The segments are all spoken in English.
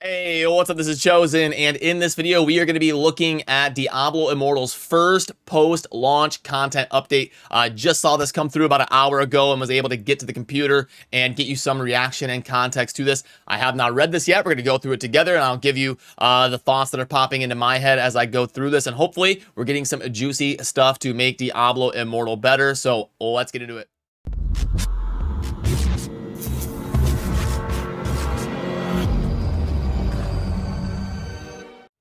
Hey, what's up? This is Chosen, and in this video, we are going to be looking at Diablo Immortal's first post-launch content update. Just saw this come through about an hour ago and was able to get to the computer and get you some reaction and context to this. I have not read this yet. We're going to go through it together, and I'll give you the thoughts that are popping into my head as I go through this, and hopefully, we're getting some juicy stuff to make Diablo Immortal better, so let's get into it.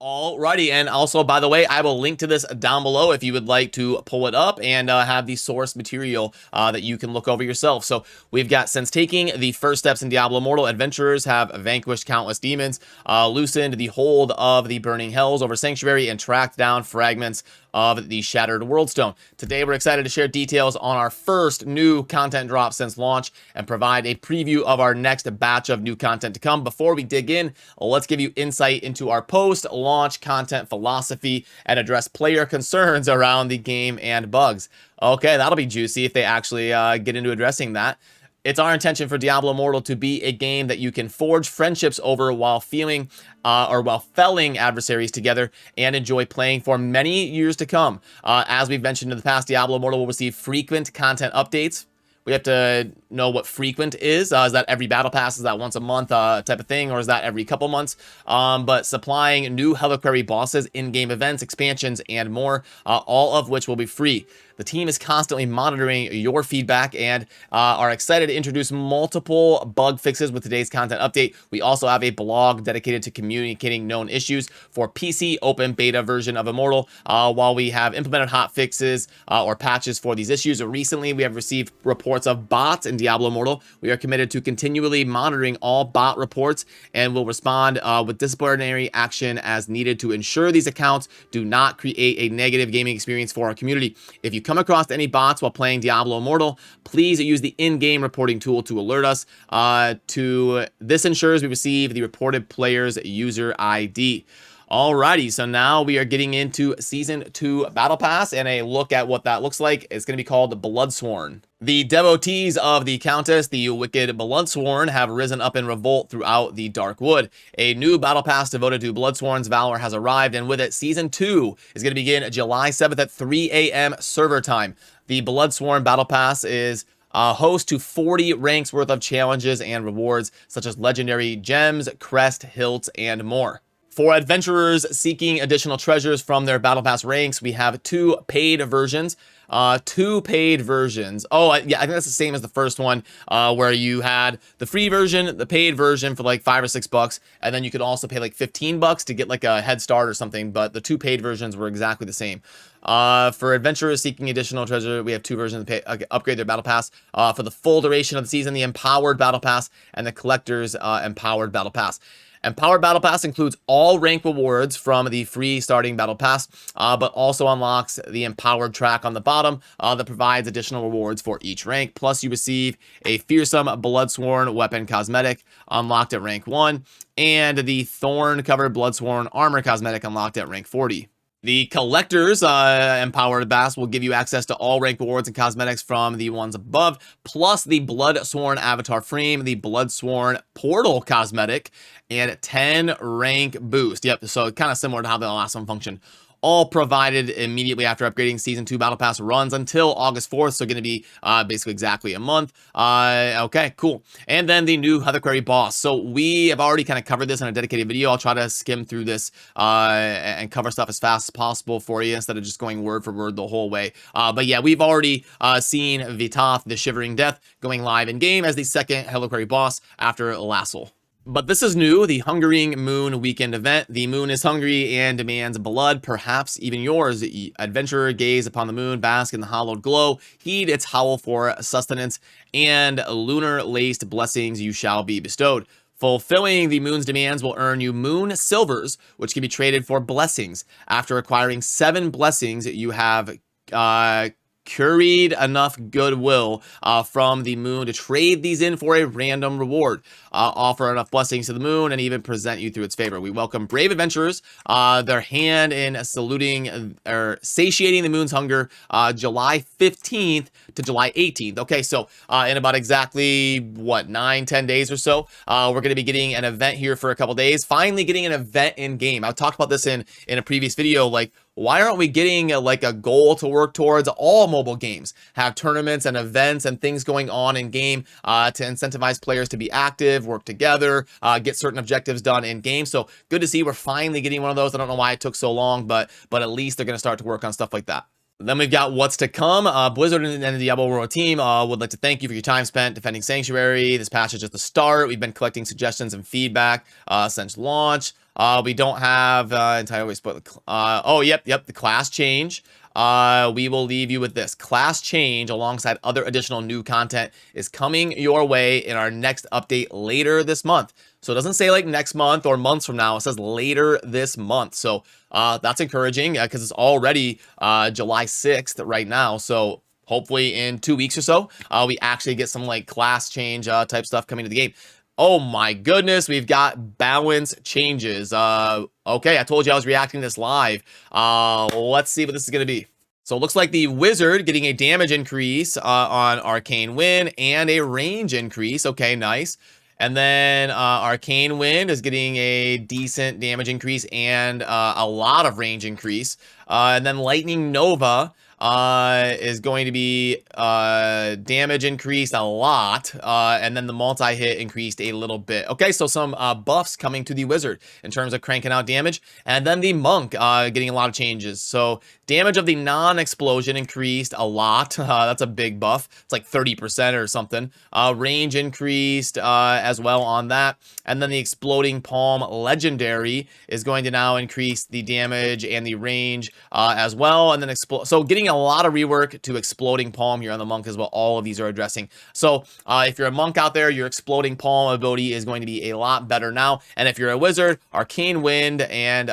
Alrighty, and also, by the way, I will link to this down below if you would like to pull it up and have the source material that you can look over yourself. So we've got, since taking the first steps in Diablo Immortal, adventurers have vanquished countless demons, loosened the hold of the burning hells over Sanctuary, and tracked down fragments of the Shattered Worldstone. Today, we're excited to share details on our first new content drop since launch and provide a preview of our next batch of new content to come. Before we dig in, let's give you insight into our post-launch content philosophy and address player concerns around the game and bugs. Okay, that'll be juicy if they actually get into addressing that. It's our intention for Diablo Immortal to be a game that you can forge friendships over while felling adversaries together and enjoy playing for many years to come. As we've mentioned in the past, Diablo Immortal will receive frequent content updates. We have to know what frequent is. Is that every battle pass? Is that once a month type of thing? Or is that every couple months? But supplying new Reliquary bosses, in-game events, expansions, and more, all of which will be free. The team is constantly monitoring your feedback and are excited to introduce multiple bug fixes with today's content update. We also have a blog dedicated to communicating known issues for PC open beta version of Immortal, while we have implemented hot fixes or patches for these issues. Recently, we have received reports of bots in Diablo Immortal. We are committed to continually monitoring all bot reports and will respond with disciplinary action as needed to ensure these accounts do not create a negative gaming experience for our community. If you come across any bots while playing Diablo Immortal, please use the in-game reporting tool to alert us. This ensures we receive the reported player's user ID. Alrighty, so now we are getting into Season 2 Battle Pass and a look at what that looks like. It's going to be called Bloodsworn. The devotees of the Countess, the wicked Bloodsworn, have risen up in revolt throughout the Dark Wood. A new Battle Pass devoted to Bloodsworn's valor has arrived, and with it, Season 2 is going to begin July 7th at 3 a.m. server time. The Bloodsworn Battle Pass is host to 40 ranks worth of challenges and rewards, such as legendary gems, crest, hilts, and more. For adventurers seeking additional treasures from their Battle Pass ranks, we have two paid versions. Oh, yeah, I think that's the same as the first one, where you had the free version, the paid version for like $5 or $6, and then you could also pay like $15 to get like a head start or something, but the two paid versions were exactly the same. For adventurers seeking additional treasure, we have two versions to upgrade their Battle Pass. For the full duration of the season, the Empowered Battle Pass and the Collector's Empowered Battle Pass. Empowered Battle Pass includes all rank rewards from the free starting Battle Pass, but also unlocks the Empowered track on the bottom that provides additional rewards for each rank. Plus, you receive a fearsome Bloodsworn weapon cosmetic unlocked at rank 1, and the Thorn-covered Bloodsworn armor cosmetic unlocked at rank 40. The Collector's Empowered Pass will give you access to all rank rewards and cosmetics from the ones above, plus the Bloodsworn Avatar Frame, the Bloodsworn Portal Cosmetic, and 10 rank boost. Yep, so kind of similar to how the last one functioned. All provided immediately after upgrading. Season 2 Battle Pass runs until August 4th, so going to be basically exactly a month. Okay, cool. And then the new Reliquary boss. So we have already kind of covered this in a dedicated video. I'll try to skim through this and cover stuff as fast as possible for you instead of just going word for word the whole way. But yeah, we've already seen Vitoth, the Shivering Death, going live in game as the second Reliquary boss after Lassel. But this is new, the Hungering Moon weekend event. The moon is hungry and demands blood, perhaps even yours. Adventurer, gaze upon the moon, bask in the hallowed glow, heed its howl for sustenance, and lunar-laced blessings you shall be bestowed. Fulfilling the moon's demands will earn you moon silvers, which can be traded for blessings. After acquiring 7 blessings, you have curried enough goodwill from the moon to trade these in for a random reward, offer enough blessings to the moon, and even present you through its favor. We welcome brave adventurers, their hand in saluting or satiating the moon's hunger, July 15th to July 18th. Okay, so in about exactly, what, 9-10 days or so, we're going to be getting an event here for a couple days, finally getting an event in game. I talked about this in a previous video, like, why aren't we getting like a goal to work towards? All mobile games have tournaments and events and things going on in game to incentivize players to be active, work together, get certain objectives done in game. So good to see we're finally getting one of those. I don't know why it took so long, but at least they're going to start to work on stuff like that. Then we've got what's to come. Blizzard and the Diablo Immortal team would like to thank you for your time spent defending Sanctuary. This patch is just the start. We've been collecting suggestions and feedback since launch. We don't have entirely split. Oh, yep, the class change. We will leave you with this. Class change alongside other additional new content is coming your way in our next update later this month. So it doesn't say like next month or months from now. It says later this month. So that's encouraging because it's already July 6th right now. So hopefully in 2 weeks or so, we actually get some like class change type stuff coming to the game. Oh my goodness, we've got balance changes. Okay, I told you I was reacting to this live. Let's see what this is going to be. So it looks like the Wizard getting a damage increase on Arcane Wind and a range increase. Okay, nice. And then Arcane Wind is getting a decent damage increase and a lot of range increase. And then Lightning Nova is going to be damage increased a lot, and then the multi-hit increased a little bit. Okay, so some buffs coming to the Wizard in terms of cranking out damage, and then the Monk getting a lot of changes. So damage of the non-explosion increased a lot. That's a big buff. It's like 30% or something. Range increased as well on that, and then the Exploding Palm Legendary is going to now increase the damage and the range as well, and then so getting a lot of rework to Exploding Palm here on the Monk is what all of these are addressing. So if you're a Monk out there, your Exploding Palm ability is going to be a lot better now. And if you're a Wizard, Arcane Wind and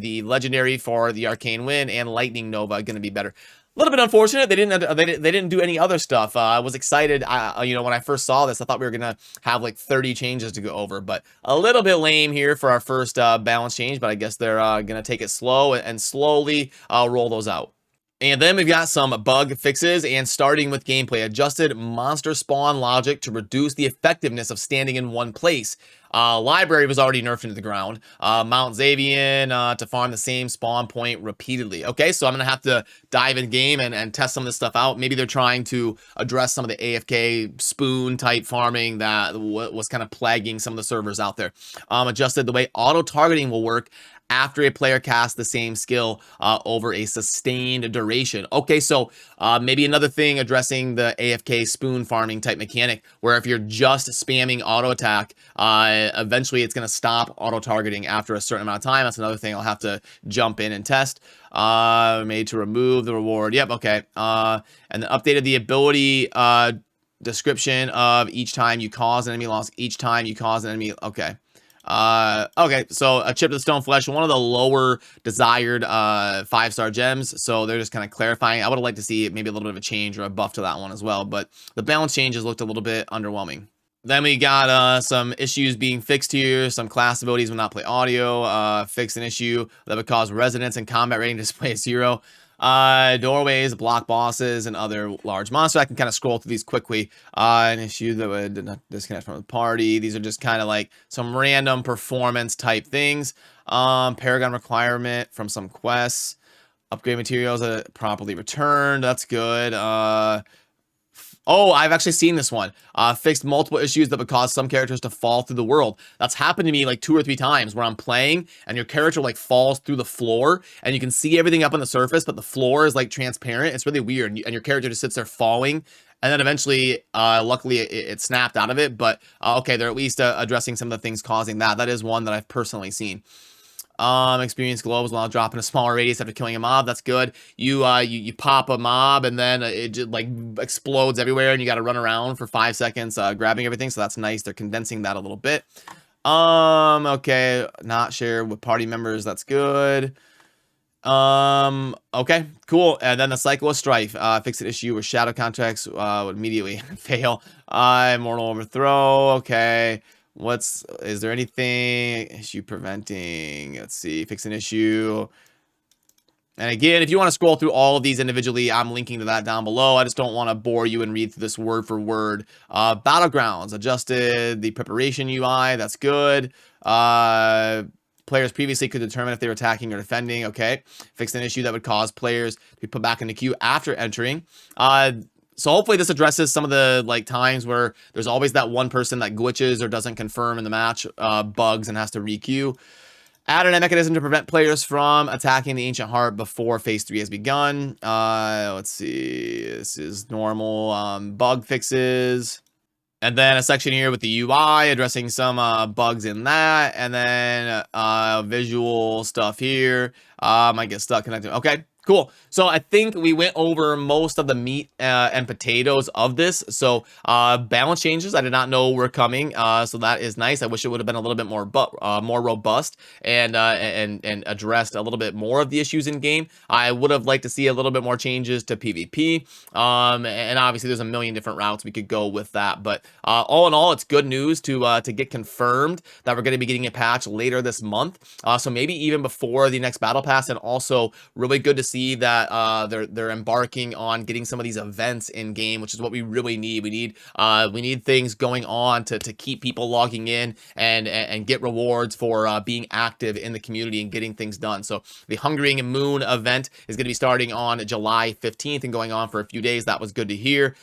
the Legendary for the Arcane Wind and Lightning Nova are going to be better. A little bit unfortunate they didn't do any other stuff. I was excited, you know, when I first saw this. I thought we were gonna have like 30 changes to go over, but a little bit lame here for our first balance change. But I guess they're gonna take it slow and slowly roll those out. And then we've got some bug fixes, and starting with gameplay. Adjusted monster spawn logic to reduce the effectiveness of standing in one place. Library was already nerfed into the ground. Mount Xavian to farm the same spawn point repeatedly. Okay, so I'm going to have to dive in game and test some of this stuff out. Maybe they're trying to address some of the AFK spoon type farming that was kind of plaguing some of the servers out there. Adjusted the way auto-targeting will work after a player casts the same skill over a sustained duration. Okay, so maybe another thing addressing the AFK spoon farming type mechanic, where if you're just spamming auto attack, eventually it's going to stop auto targeting after a certain amount of time. That's another thing I'll have to jump in and test. Made to remove the reward. Yep, okay. And then updated the ability description of each time you cause an enemy loss. Each time you cause an enemy. Okay. Okay, so a chip to the stone flesh, one of the lower desired 5-star gems, so they're just kind of clarifying. I would have liked to see maybe a little bit of a change or a buff to that one as well, but the balance changes looked a little bit underwhelming. Then we got some issues being fixed here. Some class abilities will not play audio. Fix an issue that would cause resonance and combat rating to display 0. Doorways, block bosses, and other large monsters. I can kind of scroll through these quickly. An issue that would not disconnect from the party. These are just kind of like some random performance type things. Paragon requirement from some quests. Upgrade materials that properly returned. That's good. Oh, I've actually seen this one. Fixed multiple issues that would cause some characters to fall through the world. That's happened to me like 2 or 3 times where I'm playing and your character like falls through the floor and you can see everything up on the surface, but the floor is like transparent. It's really weird. And your character just sits there falling. And then eventually, luckily, it snapped out of it. But okay, they're at least addressing some of the things causing that. That is one that I've personally seen. Experience globes while dropping a smaller radius after killing a mob. That's good. You pop a mob and then it just like explodes everywhere and you got to run around for 5 seconds grabbing everything. So that's nice. They're condensing that a little bit. Okay, not share with party members. That's good. Okay, cool. And then the cycle of strife. Fix an issue where shadow contracts would immediately fail. Immortal overthrow. Okay. Is there anything issue preventing? Let's see. Fix an issue. And again, if you want to scroll through all of these individually, I'm linking to that down below. I just don't want to bore you and read through this word for word. Battlegrounds, adjusted the preparation UI. That's good. Players previously could determine if they were attacking or defending. Okay. Fixed an issue that would cause players to be put back in the queue after entering. So hopefully this addresses some of the times where there's always that one person that glitches or doesn't confirm in the match, bugs and has to re-queue. Added a mechanism to prevent players from attacking the Ancient Heart before Phase 3 has begun. Let's see. This is normal bug fixes. And then a section here with the UI addressing some bugs in that. And then visual stuff here. Might get stuck connected. Okay. Cool. So I think we went over most of the meat and potatoes of this. So balance changes I did not know were coming. So that is nice. I wish it would have been a little bit more robust and addressed a little bit more of the issues in game. I would have liked to see a little bit more changes to PvP. And obviously there's a million different routes we could go with that. But all in all, it's good news to get confirmed that we're going to be getting a patch later this month. So maybe even before the next battle pass, and also really good to see that they're embarking on getting some of these events in game, which is what we really need. We need things going on to keep people logging in and get rewards for being active in the community and getting things done. So the Hungering Moon event is going to be starting on July 15th and going on for a few days. That was good to hear.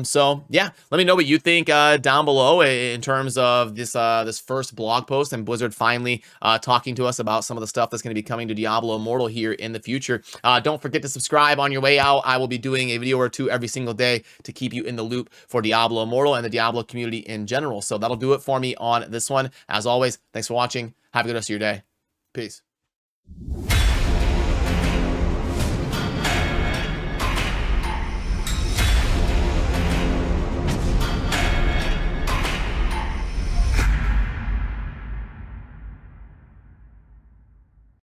So yeah, let me know what you think down below in terms of this first blog post and Blizzard finally talking to us about some of the stuff that's going to be coming to Diablo Immortal here in the future. Don't forget to subscribe on your way out. I will be doing a video or two every single day to keep you in the loop for Diablo Immortal and the Diablo community in general. So that'll do it for me on this one. As always, thanks for watching. Have a good rest of your day. Peace.